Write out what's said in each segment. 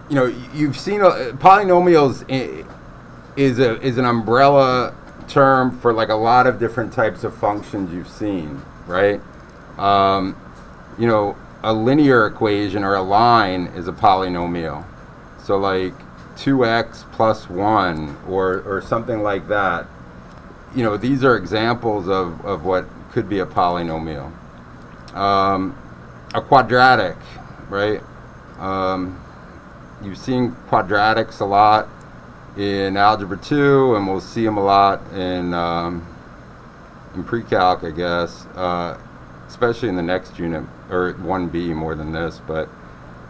you know, you've seen polynomials is an umbrella term for like a lot of different types of functions you've seen, right? You know, a linear equation or a line is a polynomial. So like 2x plus 1 or something like that. You know, these are examples of what could be a polynomial. A quadratic, right? You've seen quadratics a lot in Algebra 2, and we'll see them a lot in pre-calc, I guess, especially in the next unit, or 1B more than this. But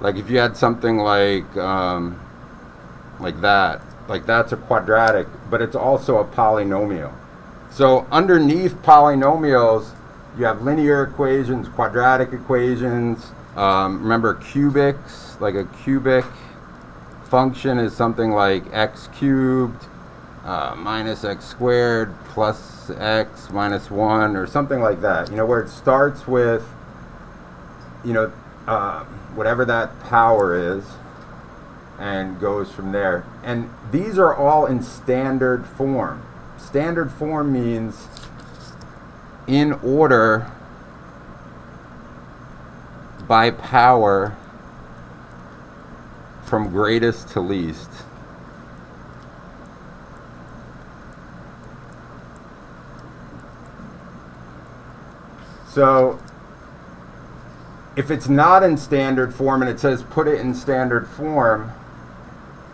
like if you had something like that, like that's a quadratic, but it's also a polynomial. So underneath polynomials, you have linear equations, quadratic equations. Remember cubics, like a cubic function is something like x cubed minus x squared plus x minus 1 or something like that. You know, where it starts with, you know, whatever that power is and goes from there. And these are all in standard form. Standard form means in order by power from greatest to least. So if it's not in standard form and it says put it in standard form,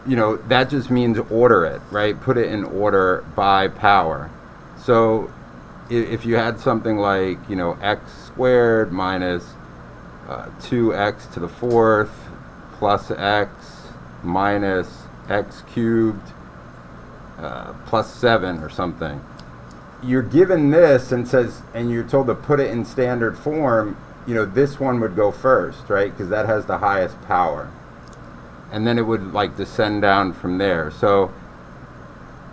you know, that just means order it, right? Put it in order by power. So if you had something like, you know, x squared minus 2x to the fourth plus x minus x cubed plus 7 or something, you're given this and says, and you're told to put it in standard form, you know, this one would go first, right? Because that has the highest power. And then it would like descend down from there. So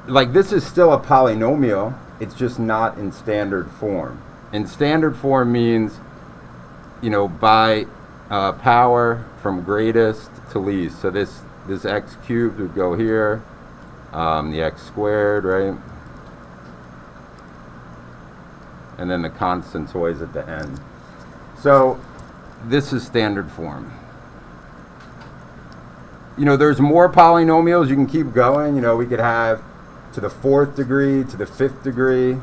like this is still a polynomial, it's just not in standard form. In standard form means, you know, by power from greatest to least. So this x cubed would go here, the x squared, right? And then the constant's always at the end. So this is standard form. You know, there's more polynomials. You can keep going. You know, we could have to the 4th degree, to the 5th degree.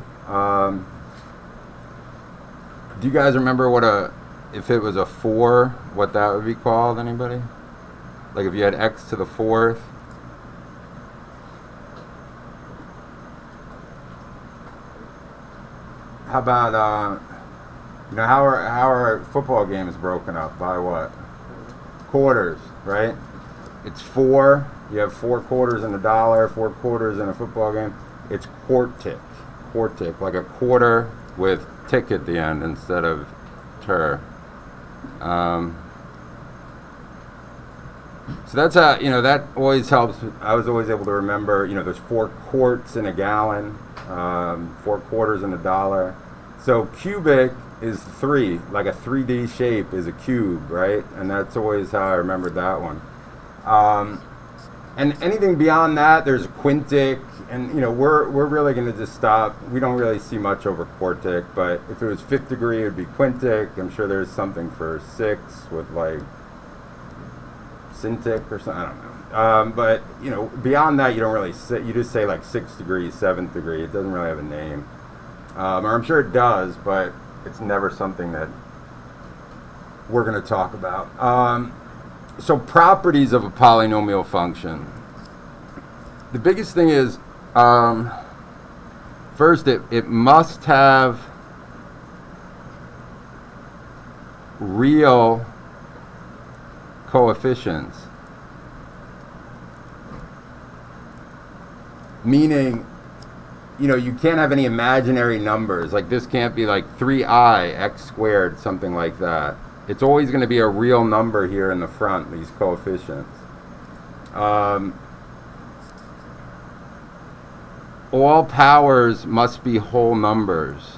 Do you guys remember if it was a 4, what that would be called? Anybody? Like if you had x to the 4th. How about, you know, how are football games broken up? By what? Quarters, right? It's 4. You have 4 quarters in $1, 4 quarters in a football game. It's quartic. Quartic, like a quarter with tick at the end instead of ter. So that's how, you know, that always helps. I was always able to remember, you know, there's 4 quarts in a gallon, 4 quarters in $1. So cubic is 3, like a 3D shape is a cube, right? And that's always how I remembered that one. And anything beyond that, there's quintic, and you know, we're really going to just stop. We don't really see much over quartic, but if it was 5th degree, it would be quintic. I'm sure there's something for 6 with like syntic or something. I don't know. But you know, beyond that, you don't really say. You just say like 6th degree, 7th degree. It doesn't really have a name, or I'm sure it does, but it's never something that we're going to talk about. So properties of a polynomial function. The biggest thing is, first, it must have real coefficients. Meaning, you know, you can't have any imaginary numbers. Like this can't be like 3i x squared, something like that. It's always going to be a real number here in the front, these coefficients. All powers must be whole numbers.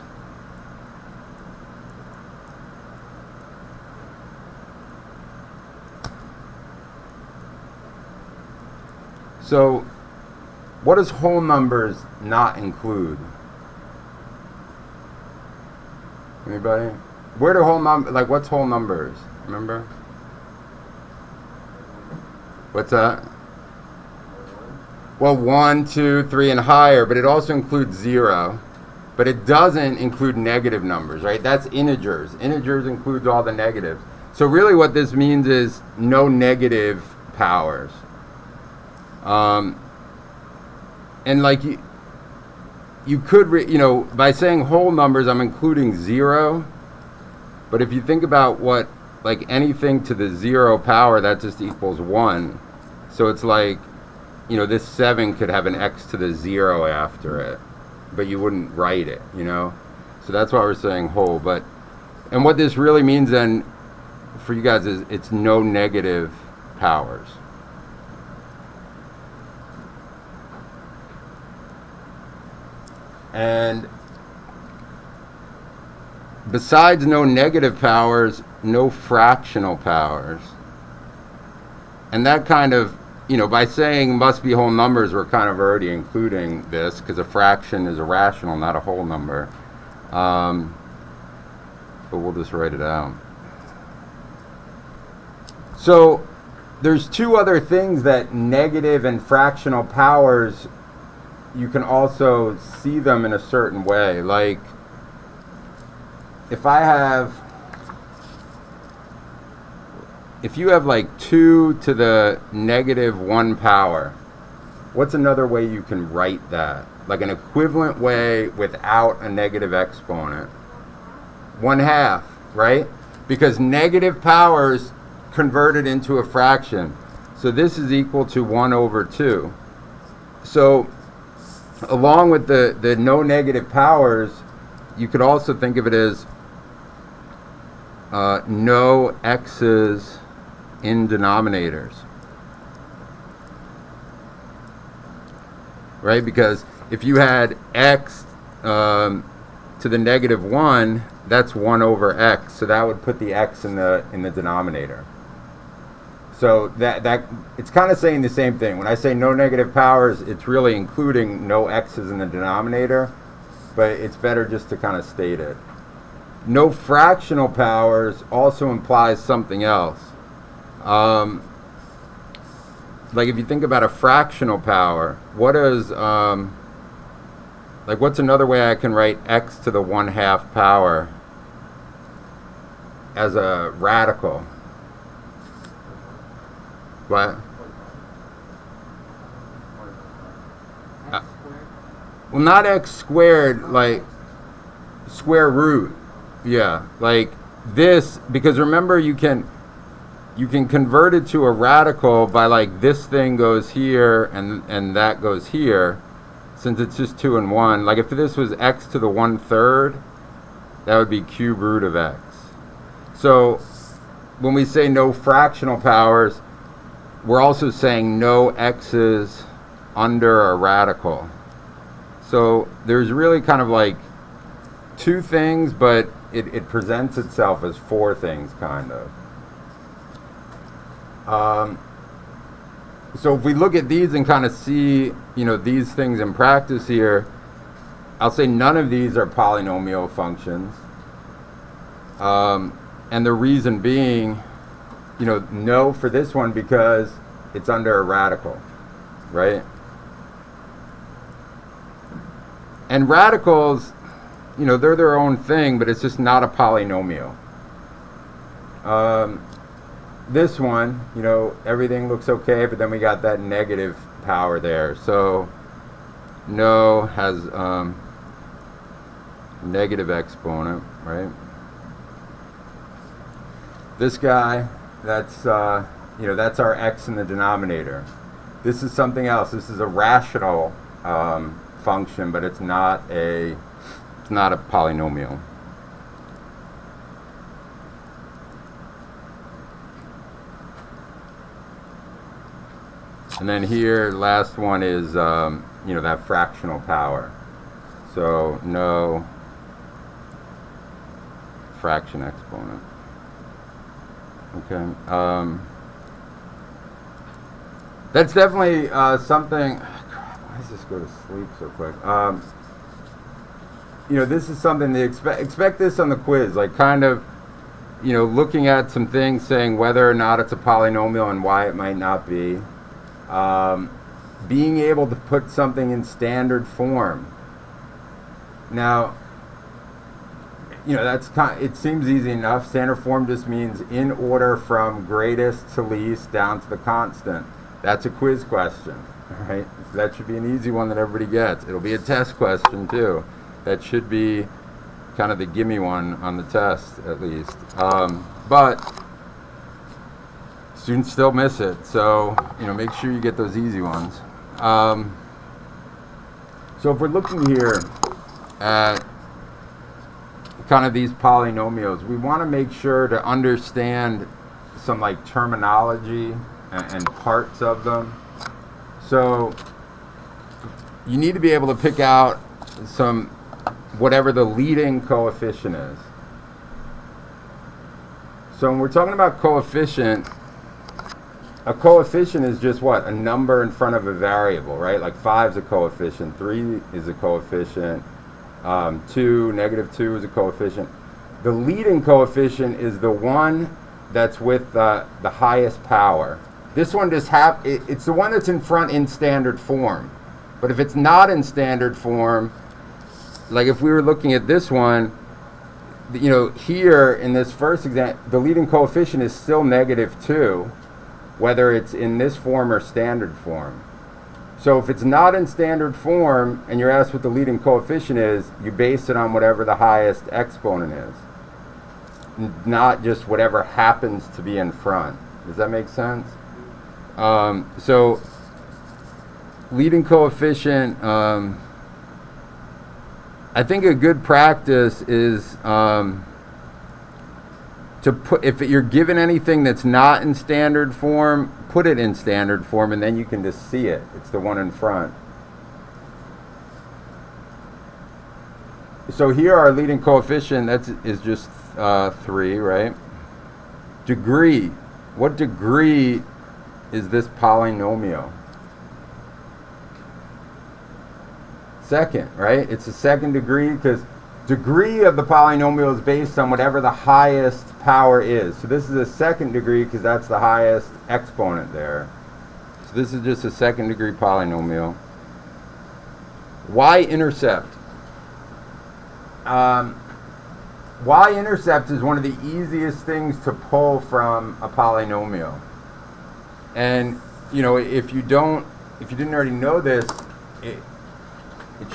So what does whole numbers not include? Anybody? Where do whole numbers, like what's whole numbers? Remember? What's that? Well, 1, 2, 3, and higher, but it also includes 0. But it doesn't include negative numbers, right? That's integers. Integers includes all the negatives. So really what this means is no negative powers. And like you could, by saying whole numbers, I'm including 0. But if you think about what, like anything to the 0 power, that just equals 1. So it's like, this 7 could have an x to the 0 after it, but you wouldn't write it, So that's why we're saying whole. And what this really means then for you guys is it's no negative powers. And besides no negative powers, no fractional powers. And that kind of, by saying must be whole numbers, we're kind of already including this, because a fraction is a rational, not a whole number. But we'll just write it out. So there's two other things that negative and fractional powers, you can also see them in a certain way. Like, if you have like 2 to the negative 1 power, what's another way you can write that? Like an equivalent way without a negative exponent. 1/2, right? Because negative powers converted into a fraction. So this is equal to 1/2. So along with the no negative powers, you could also think of it as no x's in denominators, right? Because if you had x to the negative 1, that's 1/x, so that would put the x in the denominator. So that it's kind of saying the same thing. When I say no negative powers, it's really including no x's in the denominator, but it's better just to kind of state it. No fractional powers also implies something else. Like if you think about a fractional power, what's another way I can write x to the 1/2 power as a radical? What? Well, not x squared, like square root. Yeah, like this, because remember you can convert it to a radical by like this thing goes here and that goes here, since it's just 2 and 1. Like if this was x to the 1/3, that would be cube root of x. So when we say no fractional powers, we're also saying no x's under a radical. So there's really kind of like 2 things, but it presents itself as 4 things, kind of. So if we look at these and kind of see, these things in practice here, I'll say none of these are polynomial functions. And the reason being, no for this one because it's under a radical, right? And radicals, they're their own thing, but it's just not a polynomial. This one, everything looks okay, but then we got that negative power there. So no has negative exponent, right? This guy, that's that's our x in the denominator. This is something else. This is a rational function, but it's not a polynomial. And then here, last one is that fractional power. So no fraction exponent. Okay. That's definitely something. Why does this go to sleep so quick? This is something they expect this on the quiz, like kind of, looking at some things, saying whether or not it's a polynomial and why it might not be. Being able to put something in standard form. Now, it seems easy enough. Standard form just means in order from greatest to least down to the constant. That's a quiz question, all right? So that should be an easy one that everybody gets. It'll be a test question too. That should be kind of the gimme one on the test, at least. But students still miss it, so make sure you get those easy ones. So if we're looking here at kind of these polynomials, we want to make sure to understand some like terminology and parts of them. So you need to be able to pick out whatever the leading coefficient is. So when we're talking about coefficient, a coefficient is just what? A number in front of a variable, right? Like 5 is a coefficient, 3 is a coefficient, 2, -2 is a coefficient. The leading coefficient is the one that's with the highest power. This one just it's the one that's in front in standard form. But if it's not in standard form, like if we were looking at this one, here in this first example, the leading coefficient is still -2, whether it's in this form or standard form. So if it's not in standard form and you're asked what the leading coefficient is, you base it on whatever the highest exponent is, not just whatever happens to be in front. Does that make sense? So leading coefficient, I think a good practice is to put, if you're given anything that's not in standard form, put it in standard form, and then you can just see it. It's the one in front. So here our leading coefficient is just 3, right? Degree. What degree is this polynomial? Second, right? It's a second degree because degree of the polynomial is based on whatever the highest power is. So this is a second degree because that's the highest exponent there. So this is just a second degree polynomial. Y-intercept. Y-intercept is one of the easiest things to pull from a polynomial. And if you didn't already know this, it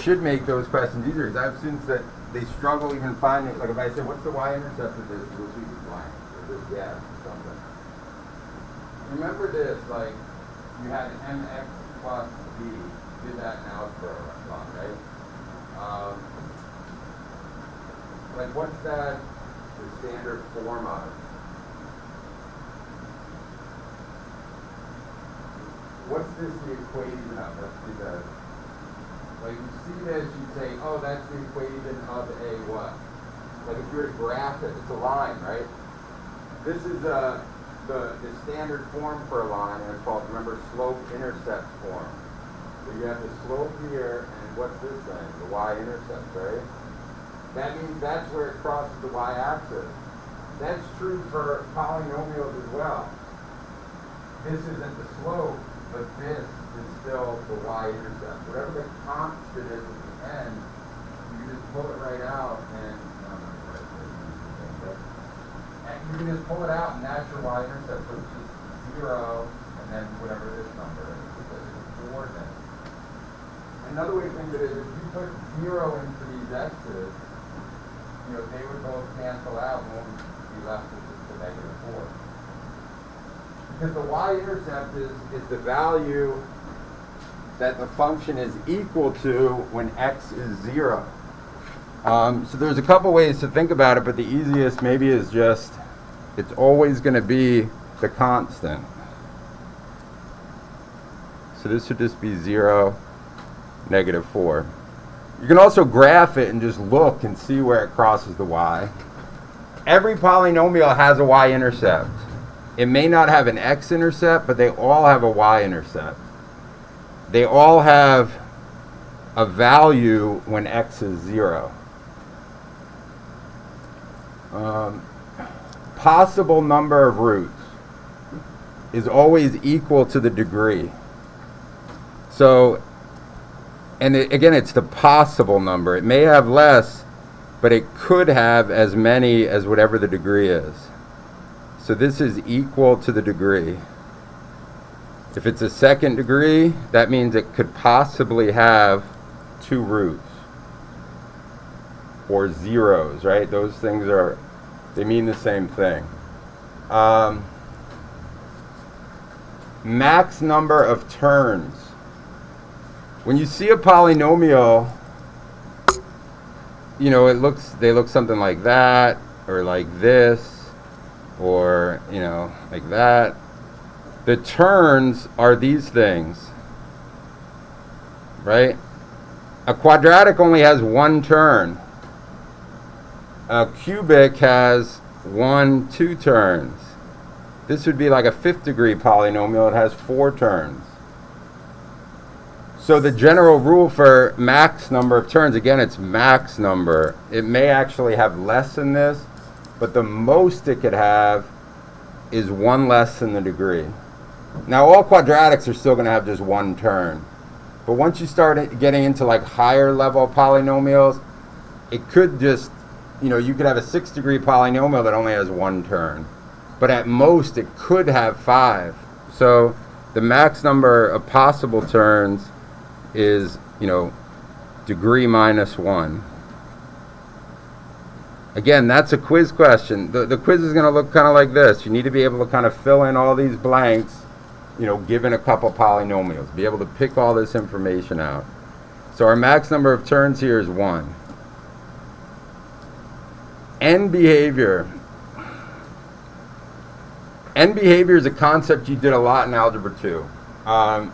should make those questions easier, because I have students that they struggle even finding, like if I say, what's the y-intercept of this, it will be blank, or this gas or something. Remember this, like you had mx plus b, did that in algebra, right? Like what's that the standard form of? What's this the equation of? Let's do that. Like you see this, you'd say, oh, that's the equation of a what? Like if you were to graph it, it's a line, right? This is the standard form for a line, and it's called, remember, slope-intercept form. So you have the slope here, and what's this thing? The y-intercept, right? That means that's where it crosses the y-axis. That's true for polynomials as well. This isn't the slope, but this is still the y-intercept. Whatever the constant is at the end, you can just pull it right out, and you can just pull it out, and that's your y-intercept. So it's just 0, and then whatever this number is, because it's a coordinate. Another way to think of it is if you put 0 into these x's, they would both cancel out, and we'll be left with just the -4. Because the y-intercept is the value that the function is equal to when x is 0. So there's a couple ways to think about it, but the easiest maybe is just, it's always going to be the constant. So this would just be 0, -4. You can also graph it and just look and see where it crosses the y. Every polynomial has a y-intercept. It may not have an x-intercept, but they all have a y-intercept. They all have a value when x is 0. Possible number of roots is always equal to the degree. So, and again, it's the possible number. It may have less, but it could have as many as whatever the degree is. So this is equal to the degree. If it's a second degree, that means it could possibly have 2 roots. Or zeros, right? Those things they mean the same thing. Max number of terns. When you see a polynomial, you know, they look something like that, or like this, or, you know, like that. The terns are these things, right? A quadratic only has 1 term. A cubic has 1, 2 terns. This would be like a 5th degree polynomial. It has 4 terns. So the general rule for max number of terns, again, it's max number. It may actually have less than this, but the most it could have is 1 less than the degree. Now, all quadratics are still going to have just 1 term. But once you start getting into like higher level polynomials, it could just, you know, you could have a 6th degree polynomial that only has 1 term. But at most, it could have 5. So the max number of possible terns is, you know, degree minus 1. Again, that's a quiz question. The quiz is going to look kind of like this. You need to be able to kind of fill in all these blanks, you know, given a couple polynomials. Be able to pick all this information out. So our max number of terns here is 1. End behavior. End behavior is a concept you did a lot in Algebra 2. And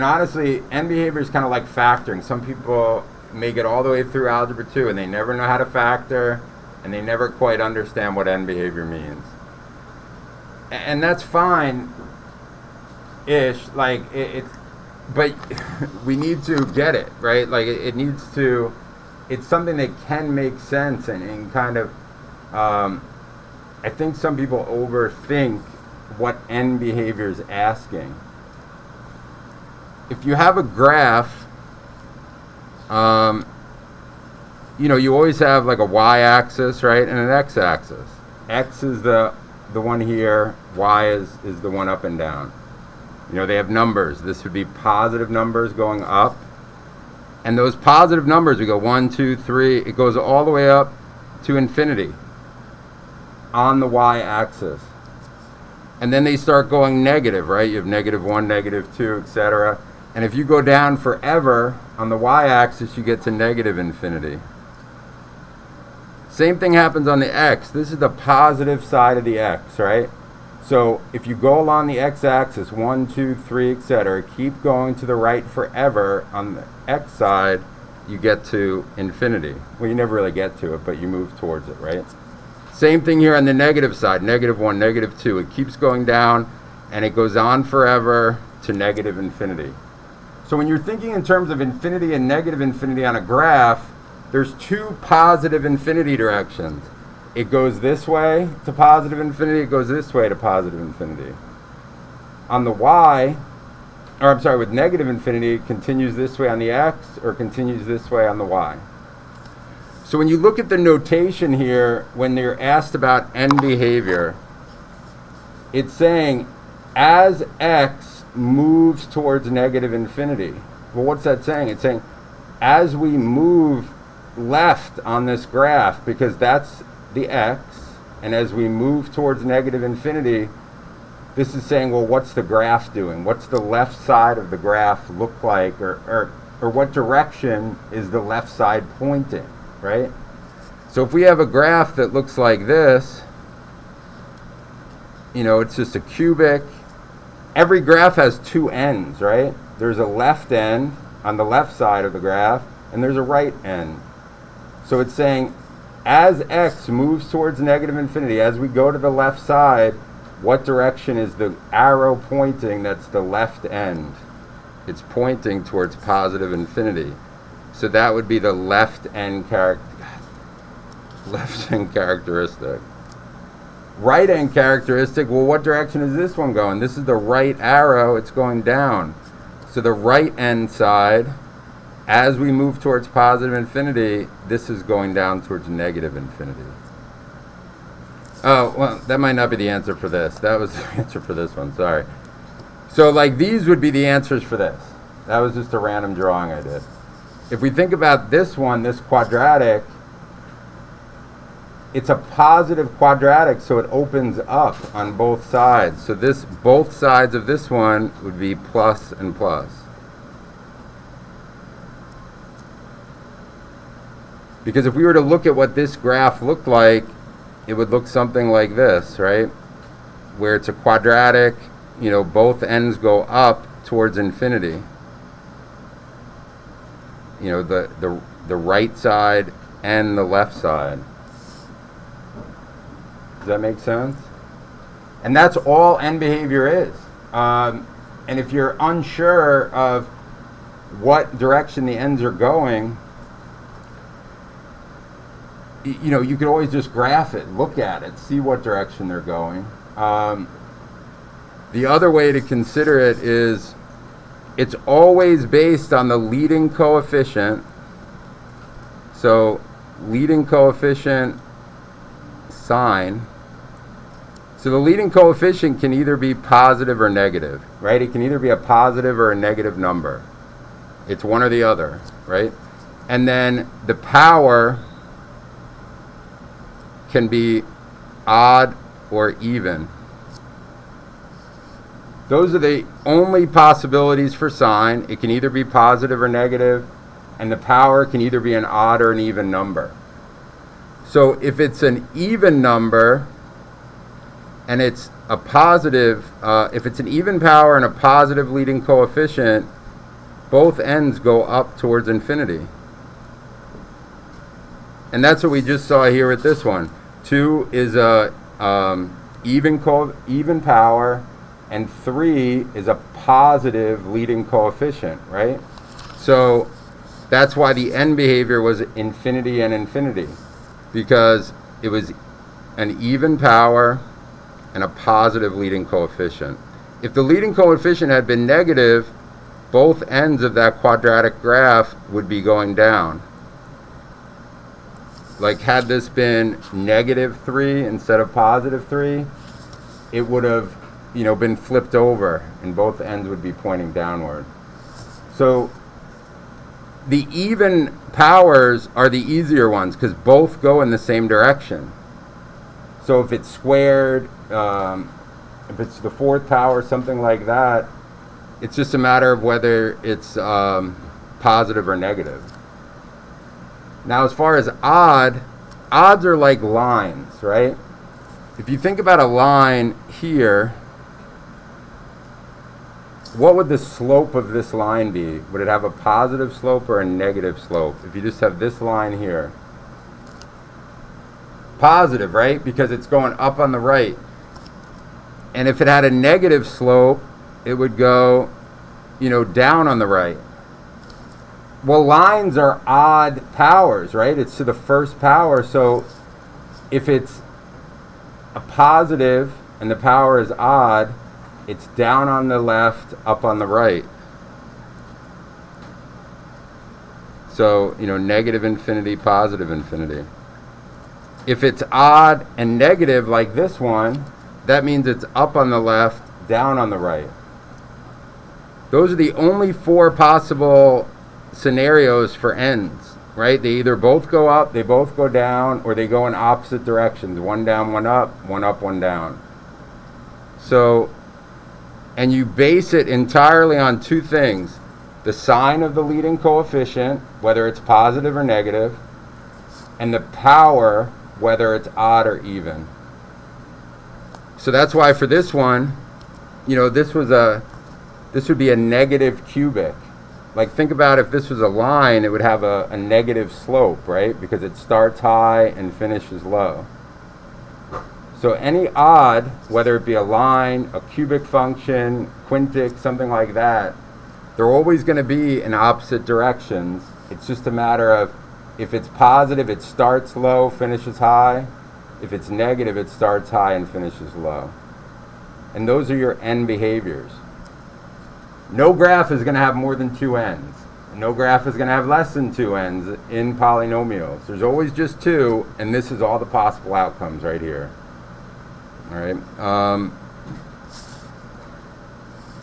honestly, end behavior is kind of like factoring. Some people make it all the way through Algebra 2 and they never know how to factor, and they never quite understand what end behavior means. And that's fine-ish. Like, but we need to get it, right? Like, it needs to, it's something that can make sense and kind of, I think some people overthink what end behavior is asking. If you have a graph, you know, you always have like a y-axis, right, and an x-axis. X is the one here, y is the one up and down. You know, they have numbers. This would be positive numbers going up. And those positive numbers, we go 1, 2, 3, it goes all the way up to infinity on the y-axis. And then they start going negative, right? You have -1, -2, etc. And if you go down forever on the y-axis, you get to negative infinity. Same thing happens on the x. This is the positive side of the x, right? So if you go along the x-axis, 1, 2, 3, etc., keep going to the right forever, on the x side, you get to infinity. Well, you never really get to it, but you move towards it, right? Same thing here on the negative side, -1, -2. It keeps going down, and it goes on forever to negative infinity. So when you're thinking in terms of infinity and negative infinity on a graph, there's 2 positive infinity directions. It goes this way to positive infinity, it goes this way to positive infinity. On the y, or I'm sorry, with negative infinity, it continues this way on the x, or continues this way on the y. So when you look at the notation here, when they're asked about end behavior, it's saying as x moves towards negative infinity. Well, what's that saying? It's saying as we move left on this graph, because that's the x, and as we move towards negative infinity, this is saying, well, what's the graph doing? What's the left side of the graph look like, or what direction is the left side pointing, right? So if we have a graph that looks like this, you know, it's just a cubic. Every graph has 2 ends, right? There's a left end on the left side of the graph, and there's a right end. So it's saying as x moves towards negative infinity, as we go to the left side, what direction is the arrow pointing? That's the left end. It's pointing towards positive infinity. So that would be the left end characteristic. Right end characteristic, well, what direction is this one going? This is the right arrow, it's going down. So the right end side, as we move towards positive infinity, this is going down towards negative infinity. Oh, well, that might not be the answer for this. That was the answer for this one, sorry. So like these would be the answers for this. That was just a random drawing I did. If we think about this one, this quadratic, it's a positive quadratic, so it opens up on both sides. So this, both sides of this one would be plus and plus. Because if we were to look at what this graph looked like, it would look something like this, right? Where it's a quadratic, you know, both ends go up towards infinity. You know, the right side and the left side. Does that make sense? And that's all end behavior is. And if you're unsure of what direction the ends are going, you know, you could always just graph it, look at it, see what direction they're going. The other way to consider it is it's always based on the leading coefficient. So leading coefficient sine. So the leading coefficient can either be positive or negative, right? It can either be a positive or a negative number. It's one or the other, right? And then the power can be odd or even. Those are the only possibilities for sine. It can either be positive or negative, and the power can either be an odd or an even number. So if it's an even number and it's a positive, if it's an even power and a positive leading coefficient, both ends go up towards infinity. And that's what we just saw here with this one. 2 is a even power, and 3 is a positive leading coefficient, right? So that's why the end behavior was infinity and infinity, because it was an even power and a positive leading coefficient. If the leading coefficient had been negative, both ends of that quadratic graph would be going down. Like had this been negative 3 instead of positive 3, it would have, you know, been flipped over and both ends would be pointing downward. So the even powers are the easier ones because both go in the same direction. So if it's squared, if it's the fourth power, something like that, it's just a matter of whether it's positive or negative. Now, as far as odds are like lines, right? If you think about a line here, what would the slope of this line be? Would it have a positive slope or a negative slope? If you just have this line here. Positive, right? Because it's going up on the right. And if it had a negative slope, it would go, you know, down on the right. Well, lines are odd powers, right? It's to the first power. So if it's a positive and the power is odd, it's down on the left, up on the right. So, you know, negative infinity, positive infinity. If it's odd and negative like this one, that means it's up on the left, down on the right. Those are the only 4 possible scenarios for ends, right? They either both go up, they both go down, or they go in opposite directions. One down, one up, one down. So, and you base it entirely on 2 things. The sign of the leading coefficient, whether it's positive or negative, and the power, whether it's odd or even. So that's why for this one, you know, this would be a negative cubic. Like think about if this was a line, it would have a negative slope, right? Because it starts high and finishes low. So any odd, whether it be a line, a cubic function, quintic, something like that, they're always going to be in opposite directions. It's just a matter of, if it's positive, it starts low, finishes high. If it's negative, it starts high and finishes low. And those are your end behaviors. No graph is going to have more than two ends. No graph is going to have less than two ends in polynomials. There's always just two, and this is all the possible outcomes right here. All right.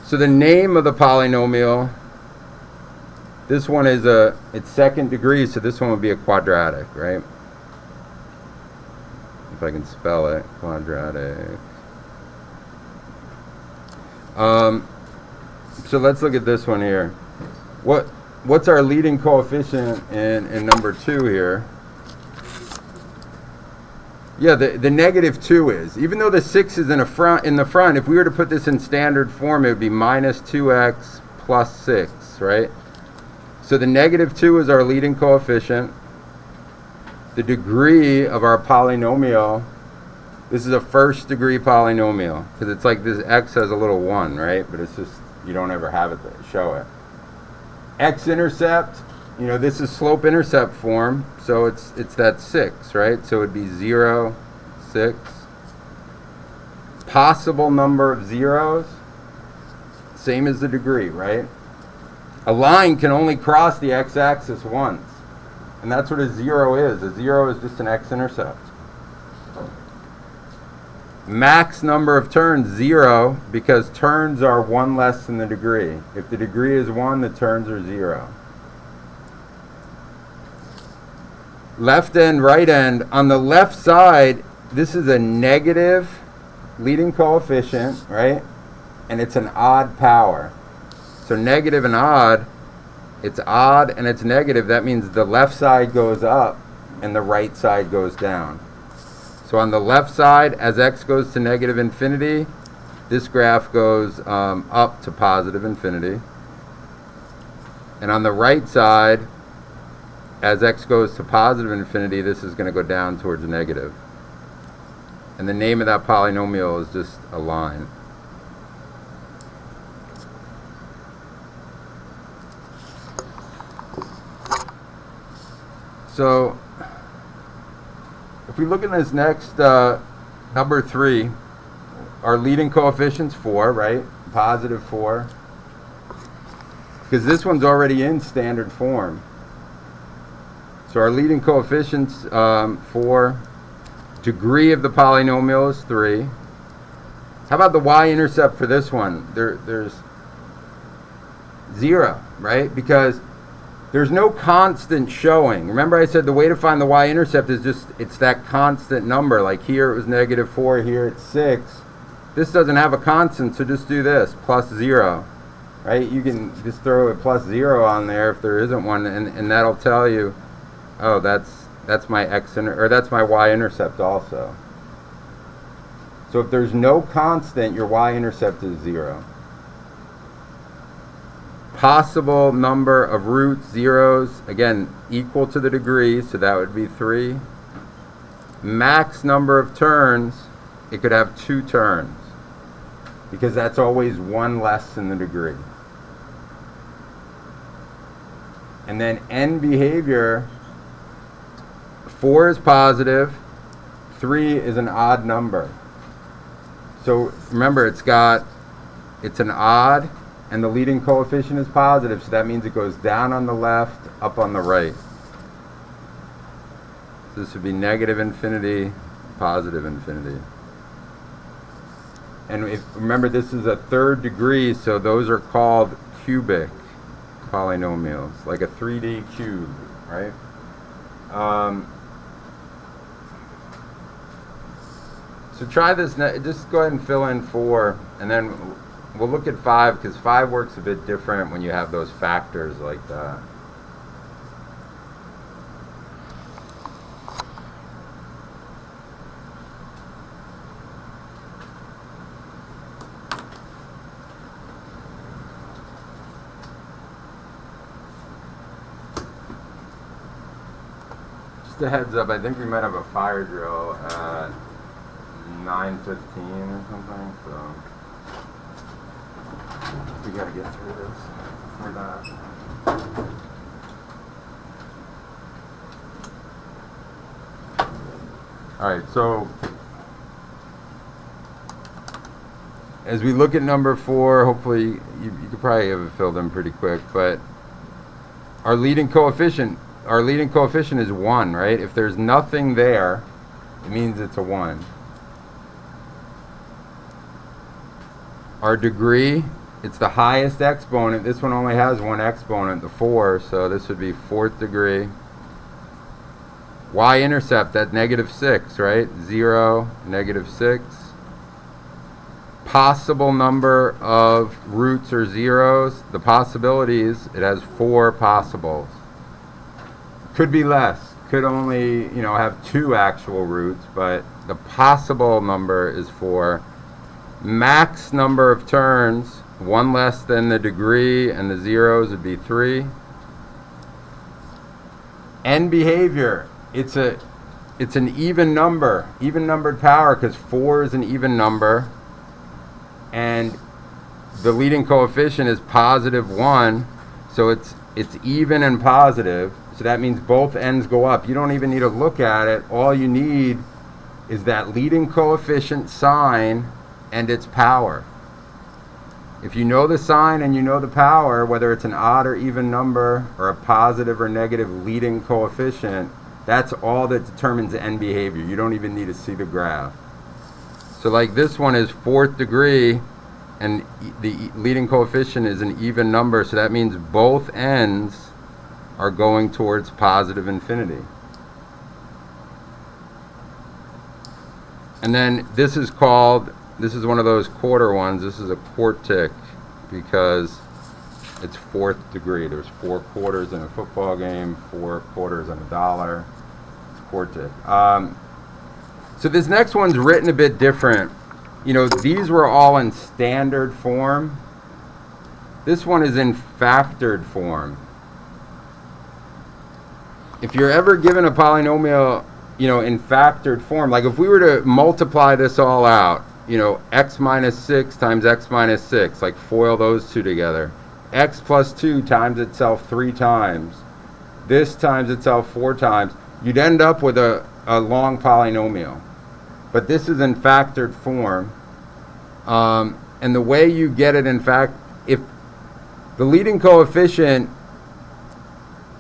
So the name of the polynomial, this one is it's second degree, so this one would be a quadratic, right? If I can spell it, quadratic. So let's look at this one here. What's our leading coefficient in number 2 here? Yeah, the negative 2 is. Even though the 6 is in the front, if we were to put this in standard form, it would be minus 2x plus 6, right? So the negative 2 is our leading coefficient. The degree of our polynomial, this is a first degree polynomial, because it's like this x has a little 1, right? But it's just, you don't ever have it to show it. X-intercept, this is slope-intercept form, so it's that 6, right? So it would be 0, 6. Possible number of zeros, same as the degree, right? A line can only cross the x-axis once, and that's what a 0 is. A 0 is just an x-intercept. Max number of turns, 0, because turns are 1 less than the degree. If the degree is 1, the turns are 0. Left end, right end. On the left side, this is a negative leading coefficient, right? And it's an odd power. So negative and odd, it's odd and it's negative. That means the left side goes up and the right side goes down. So on the left side, as x goes to negative infinity, this graph goes up to positive infinity. And on the right side, as x goes to positive infinity, this is going to go down towards negative. And the name of that polynomial is just a line. So if we look at this next number 3, our leading coefficient's 4, right? Positive 4. Because this one's already in standard form. So our leading coefficient's 4. Degree of the polynomial is 3. How about the y-intercept for this one? There's 0, right? Because there's no constant showing. Remember I said the way to find the y-intercept is just, it's that constant number. Like here it was negative 4, here it's 6. This doesn't have a constant, so just do this, plus 0. Right? You can just throw a plus 0 on there if there isn't one, and that'll tell you, oh, that's my that's my y-intercept also. So if there's no constant, your y-intercept is 0. Possible number of roots, zeros, again, equal to the degree, so that would be 3. Max number of turns, it could have 2 turns, because that's always 1 less than the degree. And then end behavior, 4 is positive, 3 is an odd number. So remember, it's an odd, and the leading coefficient is positive, so that means it goes down on the left, up on the right. So this would be negative infinity, positive infinity. And remember, this is a 3rd degree, so those are called cubic polynomials, like a 3D cube, right? So try this, just go ahead and fill in 4, and then we'll look at 5, because 5 works a bit different when you have those factors like that. Just a heads up, I think we might have a fire drill at 9:15 or something, so we gotta get through this for that. Alright, so as we look at number 4, hopefully you could probably have it filled in pretty quick, but our leading coefficient is 1, right? If there's nothing there, it means it's a 1. Our degree, it's the highest exponent. This one only has one exponent, the 4, so this would be 4th degree. Y-intercept at -6, right? 0, -6. Possible number of roots or zeros, the possibilities, it has 4 possibles. Could be less, could only, have 2 actual roots, but the possible number is 4. Max number of turns, 1 less than the degree, and the zeros would be 3. End behavior, it's an even number, even numbered power, because 4 is an even number, and the leading coefficient is +1, so it's even and positive, so that means both ends go up. You don't even need to look at it. All you need is that leading coefficient sign and its power. If you know the sign and you know the power, whether it's an odd or even number or a positive or negative leading coefficient, that's all that determines end behavior. You don't even need to see the graph. So like this one is 4th degree, and the leading coefficient is an even number, so that means both ends are going towards positive infinity. And then this is one of those quarter ones. This is a quartic because it's 4th degree. There's 4 quarters in a football game, 4 quarters in a dollar. It's quartic. So this next one's written a bit different. These were all in standard form. This one is in factored form. If you're ever given a polynomial, in factored form, like if we were to multiply this all out, x minus 6 times x minus 6, like FOIL those two together. X plus 2 times itself 3 times. This times itself 4 times. You'd end up with a long polynomial. But this is in factored form. And the way you get it, in fact, if the leading coefficient,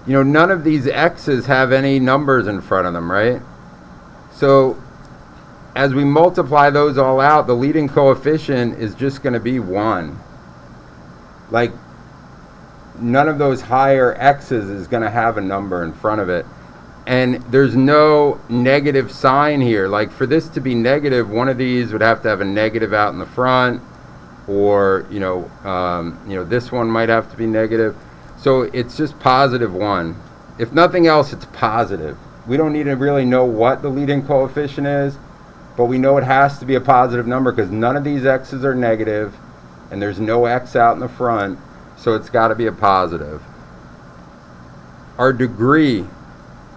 none of these x's have any numbers in front of them, right? So as we multiply those all out, the leading coefficient is just going to be 1. Like, none of those higher x's is going to have a number in front of it. And there's no negative sign here. Like, for this to be negative, one of these would have to have a negative out in the front, or this one might have to be negative. So it's just +1. If nothing else, it's positive. We don't need to really know what the leading coefficient is, but we know it has to be a positive number because none of these x's are negative, and there's no x out in the front, so it's got to be a positive. Our degree.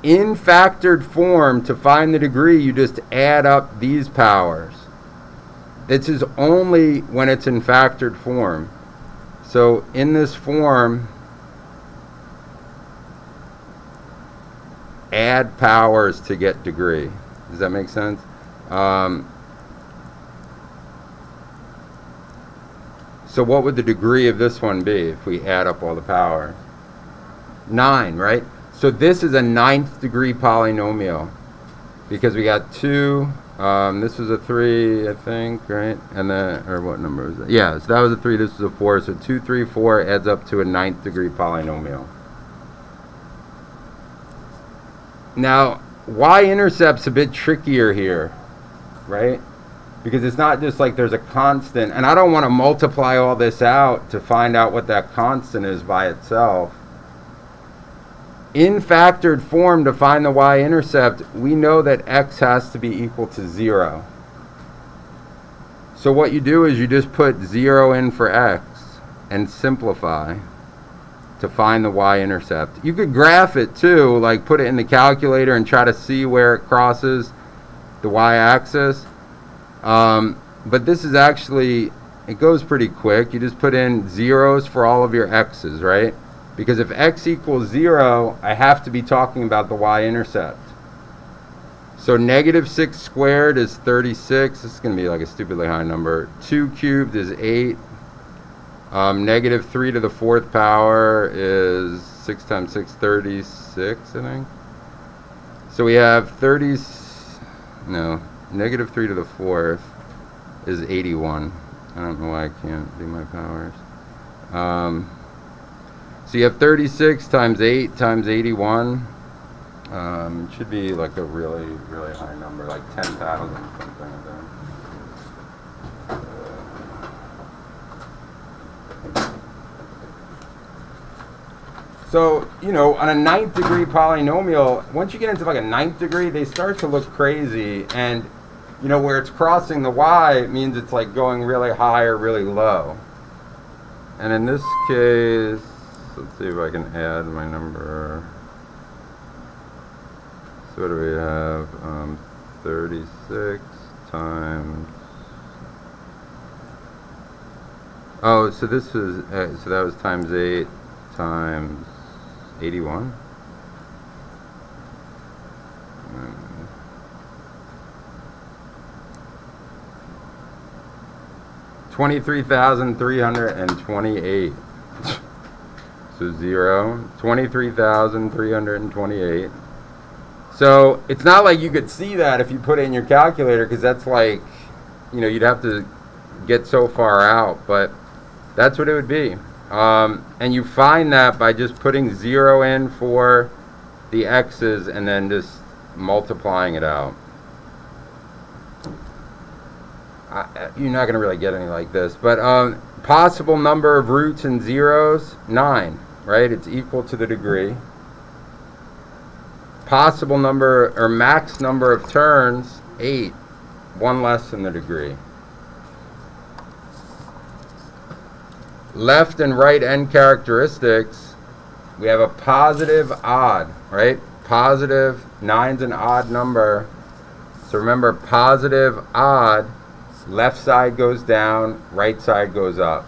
In factored form, to find the degree, you just add up these powers. This is only when it's in factored form. So in this form, add powers to get degree. Does that make sense? So what would the degree of this one be if we add up all the powers? 9, right? So this is a 9th degree polynomial because we got 2. This was a 3, I think, right? And then, or what number is that? Yeah, so that was a 3, this was a 4. So 2, 3, 4 adds up to a 9th degree polynomial. Now, y-intercept's a bit trickier here, right? Because it's not just like there's a constant, and I don't want to multiply all this out to find out what that constant is by itself. In factored form, to find the y-intercept, we know that x has to be equal to 0. So what you do is you just put 0 in for x and simplify to find the y-intercept. You could graph it too, like put it in the calculator and try to see where it crosses the y-axis. But this is actually, it goes pretty quick. You just put in zeros for all of your x's, right? Because if x equals 0, I have to be talking about the y-intercept. So negative 6 squared is 36. This is going to be like a stupidly high number. 2 cubed is 8. Negative 3 to the 4th power is 6 times 6, 36, I think. So we have negative 3 to the 4th is 81. I don't know why I can't do my powers. So you have 36 times 8 times 81. It should be like a really, really high number, like 10,000 something like that. So, you know, on a 9th degree polynomial, once you get into like a 9th degree, they start to look crazy. And, you know, where it's crossing the y, it means it's like going really high or really low. And in this case, let's see if I can add my number. So what do we have? 36 times. Oh, so this was, so that was times 8 times 81. 23,328. So 0, 23,328. So it's not like you could see that if you put it in your calculator, because that's like, you know, you'd have to get so far out, but that's what it would be. And you find that by just putting 0 in for the x's and then just multiplying it out. You're not going to really get any like this, but possible number of roots and zeros, 9, right? It's equal to the degree. Possible number or max number of turns, 8, 1 less than the degree. Left and right end characteristics, we have a positive odd, right? Positive, 9's an odd number. So remember, positive odd, left side goes down, right side goes up.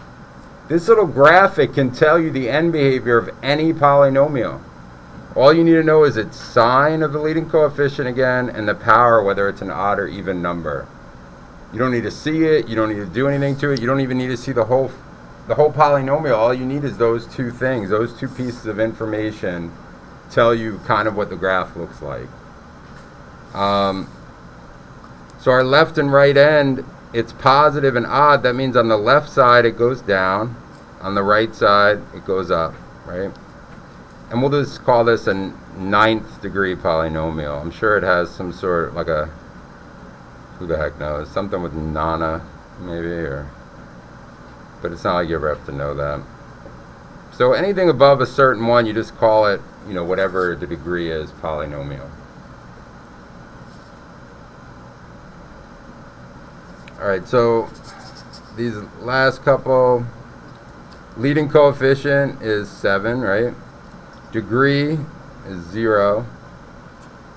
This little graphic can tell you the end behavior of any polynomial. All you need to know is its sign of the leading coefficient again, and the power, whether it's an odd or even number. You don't need to see it, you don't need to do anything to it, you don't even need to see the whole polynomial. All you need is those two things. Those two pieces of information tell you kind of what the graph looks like. So our left and right end, it's positive and odd. That means on the left side it goes down, on the right side it goes up, right? And we'll just call this a 9th degree polynomial. I'm sure it has some sort of like a, who the heck knows, something with nana maybe, or, but it's not like you ever have to know that. So anything above a certain one, you just call it, you know, whatever the degree is, polynomial. Alright, so these last couple, leading coefficient is 7, right? Degree is 0.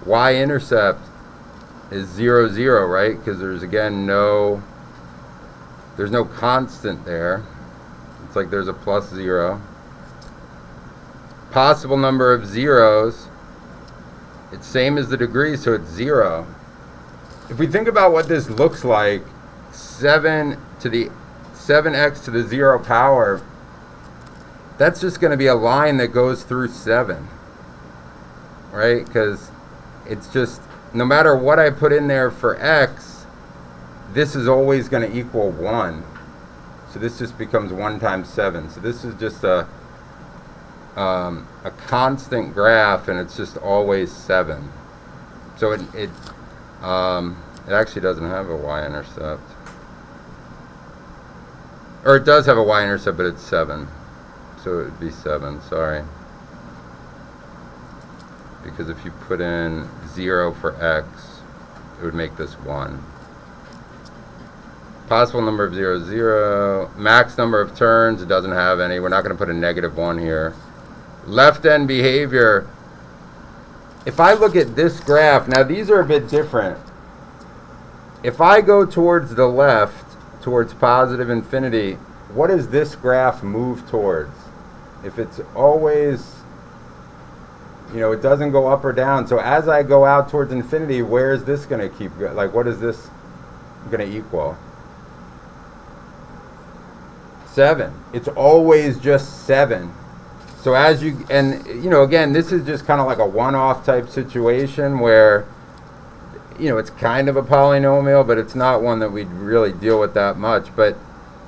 Y-intercept is 0, 0, right? Because there's, again, there's no constant there. It's like there's a plus 0. Possible number of zeros, it's same as the degree, so it's 0. If we think about what this looks like, 7x to the 0 power, that's just going to be a line that goes through 7, right? Because it's just, no matter what I put in there for x, this is always going to equal 1. So this just becomes 1 times 7. So this is just a constant graph, and it's just always 7. So it actually doesn't have a y-intercept. Or it does have a y-intercept, but it's 7. So it would be 7, sorry. Because if you put in 0 for x, it would make this 1. Possible number of zeros, 0. Max number of turns, it doesn't have any. We're not going to put a -1 here. Left end behavior. If I look at this graph, now these are a bit different. if I go towards the left, towards positive infinity, what does this graph move towards? If it's always, it doesn't go up or down. So as I go out towards infinity, where is this going to keep going? Like, what is this going to equal? 7. It's always just 7. So as you, and again, this is just kind of like a one-off type situation where, it's kind of a polynomial, but it's not one that we'd really deal with that much. But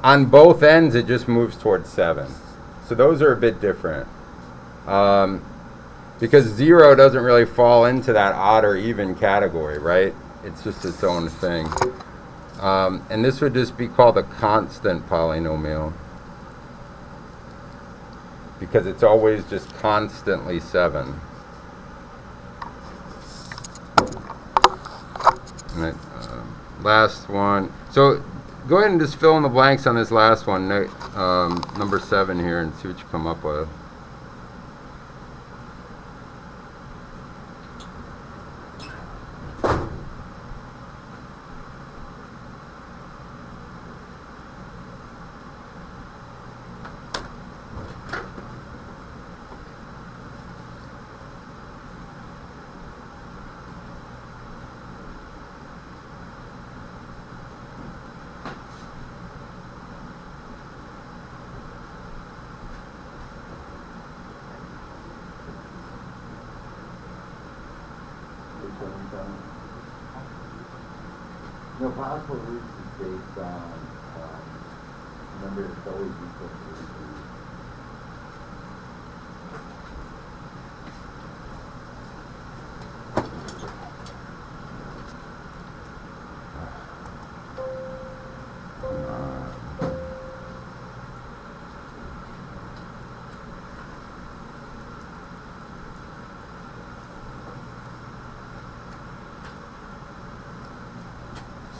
on both ends, it just moves towards 7. So those are a bit different. Because 0 doesn't really fall into that odd or even category, right? It's just its own thing. And this would just be called a constant polynomial, because it's always just constantly 7. And last one. So go ahead and just fill in the blanks on this last one, number 7 here, and see what you come up with. No, possible roots is based on number that's always equal to the root.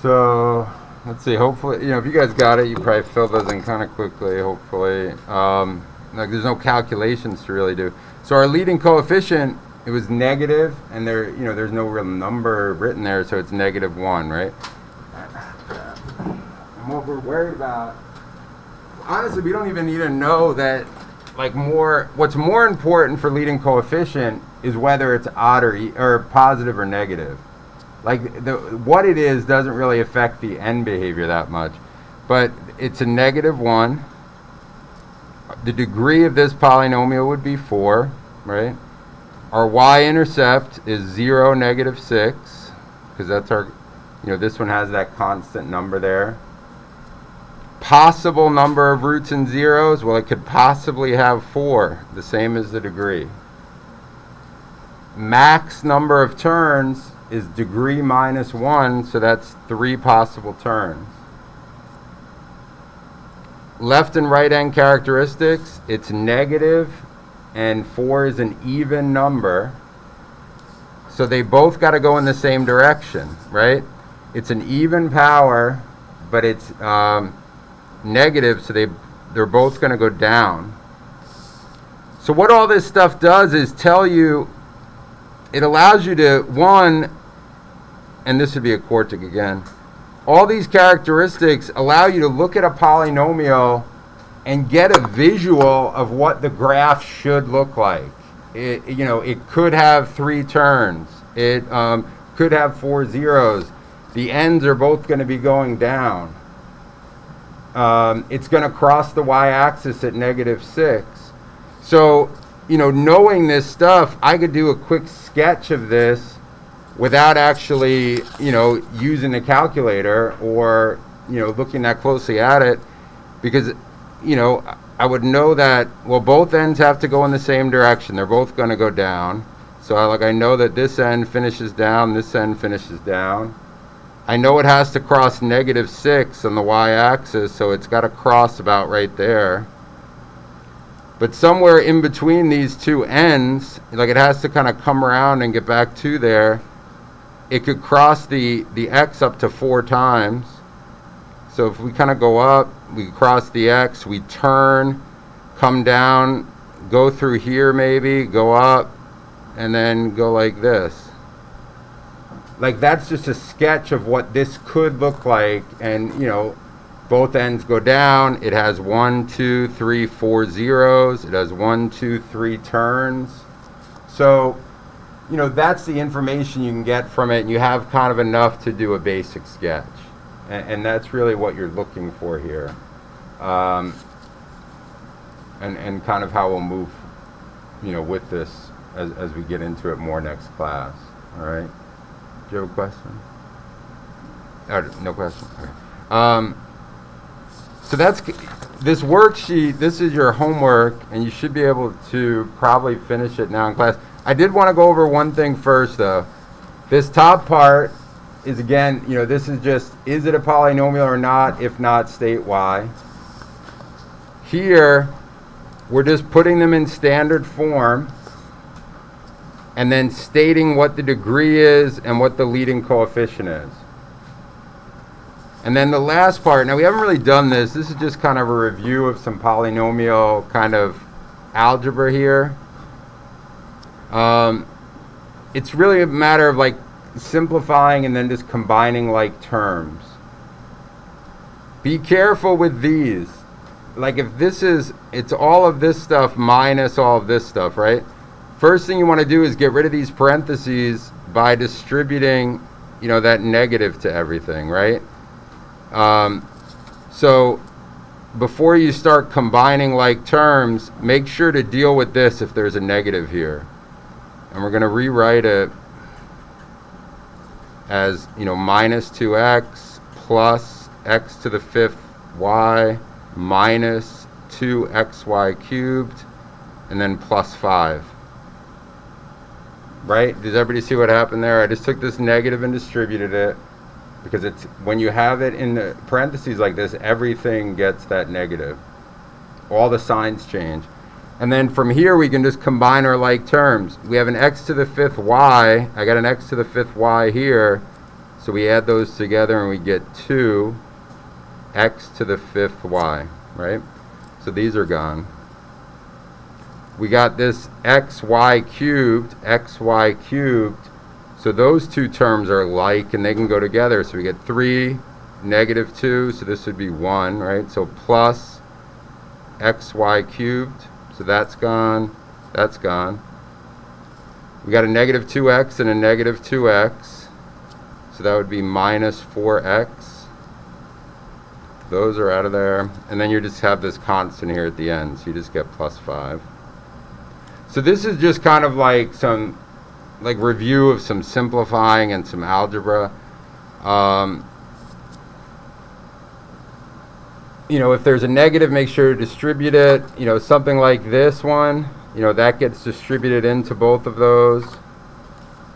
So let's see. Hopefully, if you guys got it, you probably fill those in kind of quickly. Hopefully, like there's no calculations to really do. So our leading coefficient, it was negative, and there's no real number written there, so it's -1, right? And what we're worried about, honestly, we don't even need to know that. What's more important for leading coefficient is whether it's odd or positive or negative. What it is doesn't really affect the end behavior that much. But it's a -1. The degree of this polynomial would be 4, right? Our y-intercept is 0, -6, because that's our, this one has that constant number there. Possible number of roots and zeros, well, it could possibly have 4, the same as the degree. Max number of turns is degree -1, so that's 3 possible turns. Left and right hand characteristics, it's negative, and 4 is an even number. So they both got to go in the same direction, right? It's an even power, but it's negative, so they're both going to go down. So what all this stuff does is tell you, it allows you to, one, and this would be a quartic again, all these characteristics allow you to look at a polynomial and get a visual of what the graph should look like. It could have 3 turns. It could have 4 zeros. The ends are both going to be going down. It's going to cross the y-axis at -6. So, knowing this stuff, I could do a quick sketch of this without actually, using the calculator or, looking that closely at it, because, I would know that, well, both ends have to go in the same direction. They're both going to go down. So I know that this end finishes down, this end finishes down. I know it has to cross -6 on the y-axis, so it's got to cross about right there. But somewhere in between these two ends, it has to kind of come around and get back to there. It could cross the x up to 4 times. So if we kind of go up, we cross the x, we turn, come down, go through here maybe, go up, and then go like this. like that's just a sketch of what this could look like. And, you know, both ends go down. It has 1, 2, 3, 4 zeros. It has 1, 2, 3 turns. So, you know, that's the information you can get from it. And you have kind of enough to do a basic sketch. And that's really what you're looking for here. And kind of how we'll move, you know, with this as we get into it more next class. All right? Do you have a question? No question? Okay. So that's this worksheet. This is your homework, and you should be able to probably finish it now in class. I did want to go over one thing first, though. This top part is, again, you know, this is just, is it a polynomial or not? If not, state why. Here, we're just putting them in standard form and then stating what the degree is and what the leading coefficient is. And then the last part, now we haven't really done this. This is just kind of a review of some polynomial kind of algebra here. It's really a matter of like simplifying and then just combining like terms. Be careful with these. Like if this is, it's all of this stuff minus all of this stuff, right? First thing you want to do is get rid of these parentheses by distributing, you know, that negative to everything, right? So before you start combining like terms, make sure to deal with this if there's a negative here. And we're going to rewrite it as, you know, minus 2x plus x to the 5th y minus 2xy cubed and then plus 5. Right? Does everybody see what happened there? I just took this negative and distributed it. Because it's when you have it in the parentheses like this, everything gets that negative. All the signs change. And then from here, we can just combine our like terms. We have an x to the 5th y. I got an x to the 5th y here. So we add those together and we get 2 x to the 5th y, right? So these are gone. We got this xy cubed. So those two terms are like, and they can go together. So we get 3, negative 2, so this would be 1, right? So plus xy cubed, so that's gone, that's gone. We got a negative 2x and a negative 2x, so that would be minus 4x. Those are out of there. And then you just have this constant here at the end, so you just get plus 5. So this is just kind of like some like review of some simplifying and some algebra. You know, if there's a negative, make sure to distribute it. You know, something like this one, you know, that gets distributed into both of those.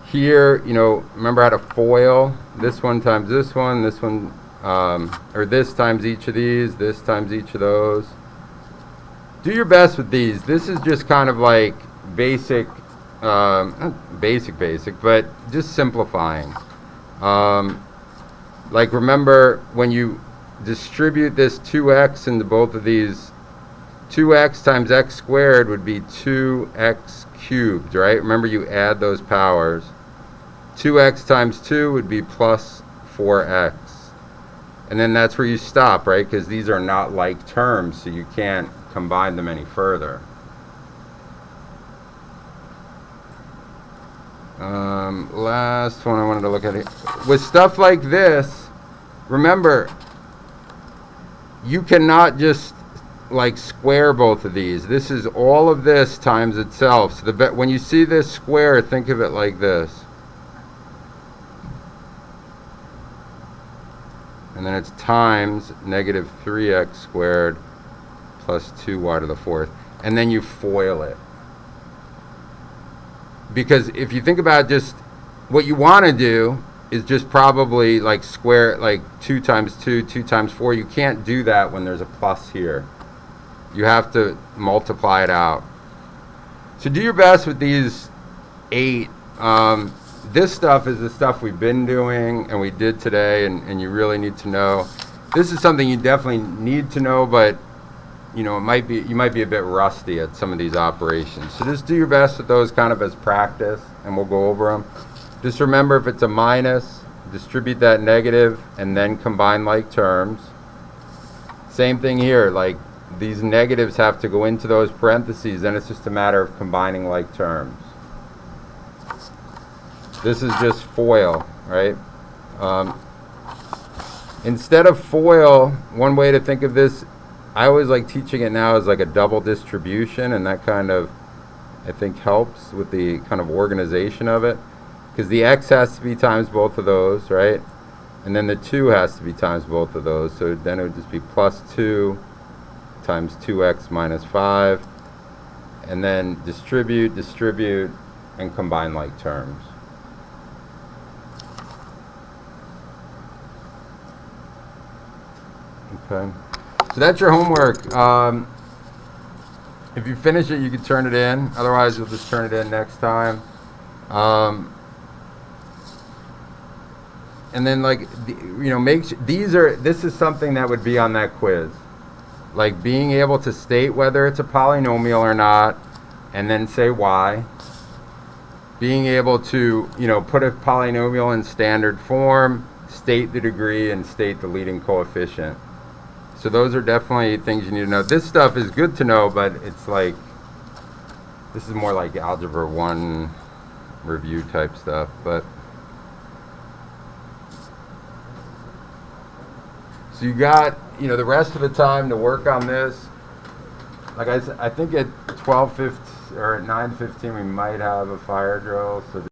Here, you know, remember how to FOIL. This one times this one, or this times each of these, this times each of those. Do your best with these. This is just kind of like basic, not basic, but just simplifying. Like remember when you distribute this 2x into both of these, 2x times x squared would be 2x cubed, right? Remember you add those powers. 2x times 2 would be plus 4x. And then that's where you stop, right? Because these are not like terms, so you can't combine them any further. Last one I wanted to look at here. With stuff like this, remember, you cannot just like square both of these. This is all of this times itself. So when you see this square, think of it like this. And then it's times negative 3x squared plus 2y to the 4th. And then you FOIL it. Because if you think about just what you want to do is just probably like square, like 2 times 2, 2 times 4. You can't do that when there's a plus here. You have to multiply it out. So do your best with these 8. This stuff is the stuff we've been doing and we did today, and you really need to know. This is something you definitely need to know, but you know, you might be a bit rusty at some of these operations. So just do your best with those kind of as practice, and we'll go over them. Just remember, if it's a minus, distribute that negative and then combine like terms. Same thing here, like these negatives have to go into those parentheses, then it's just a matter of combining like terms. This is just FOIL, right? Instead of FOIL, one way to think of this, I always like teaching it now as like a double distribution, and that kind of, I think, helps with the kind of organization of it. Because the x has to be times both of those, right? And then the 2 has to be times both of those. So then it would just be plus 2 times 2x minus 5. And then distribute, and combine like terms. Okay. So that's your homework. If you finish it, you can turn it in. Otherwise, you'll just turn it in next time. And then, like, this is something that would be on that quiz. Like being able to state whether it's a polynomial or not, and then say why. Being able to, put a polynomial in standard form, state the degree, and state the leading coefficient. So those are definitely things you need to know. This stuff is good to know, but it's like, this is more like Algebra 1 review type stuff. But so you got, the rest of the time to work on this. Like I said, I think at 12:15 or at 9:15 we might have a fire drill. So